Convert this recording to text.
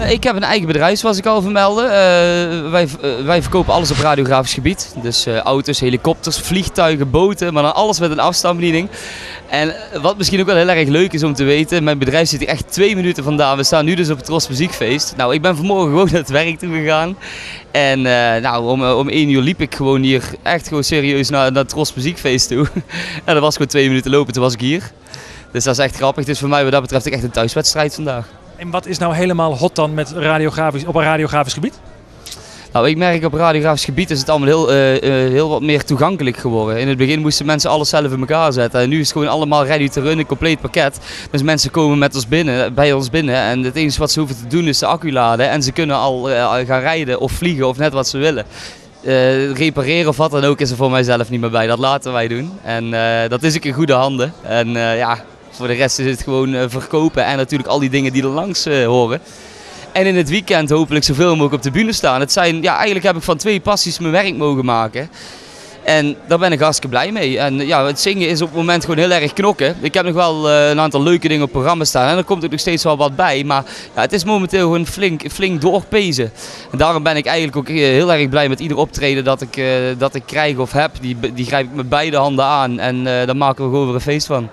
Ik heb een eigen bedrijf, zoals ik al vermeldde. Wij verkopen alles op radiografisch gebied. Dus auto's, helikopters, vliegtuigen, boten, maar dan alles met een afstandsbediening. En wat misschien ook wel heel erg leuk is om te weten, mijn bedrijf zit hier echt 2 minuten vandaan. We staan nu dus op het Tros Muziekfeest. Nou, ik ben vanmorgen gewoon naar het werk toe gegaan. En om 1 uur liep ik gewoon hier echt gewoon serieus naar het Tros Muziekfeest toe. En dat was gewoon 2 minuten lopen, toen was ik hier. Dus dat is echt grappig. Dus voor mij wat dat betreft echt een thuiswedstrijd vandaag. En wat is nou helemaal hot dan met op een radiografisch gebied? Nou, ik merk op radiografisch gebied is het allemaal heel wat meer toegankelijk geworden. In het begin moesten mensen alles zelf in elkaar zetten. En nu is het gewoon allemaal ready to run, een compleet pakket. Dus mensen komen bij ons binnen en het enige wat ze hoeven te doen is de accu laden. En ze kunnen al gaan rijden of vliegen of net wat ze willen. Repareren of wat dan ook is er voor mijzelf niet meer bij. Dat laten wij doen. En dat is ook in goede handen. En voor de rest is het gewoon verkopen en natuurlijk al die dingen die er langs horen. En in het weekend hopelijk zoveel mogelijk op de bühne staan. Eigenlijk heb ik van 2 passies mijn werk mogen maken. En daar ben ik hartstikke blij mee. En het zingen is op het moment gewoon heel erg knokken. Ik heb nog wel een aantal leuke dingen op het programma staan. En er komt ook nog steeds wel wat bij. Maar het is momenteel gewoon flink doorpezen. En daarom ben ik eigenlijk ook heel erg blij met ieder optreden dat ik krijg of heb. Die grijp ik met beide handen aan. En daar maken we gewoon weer een feest van.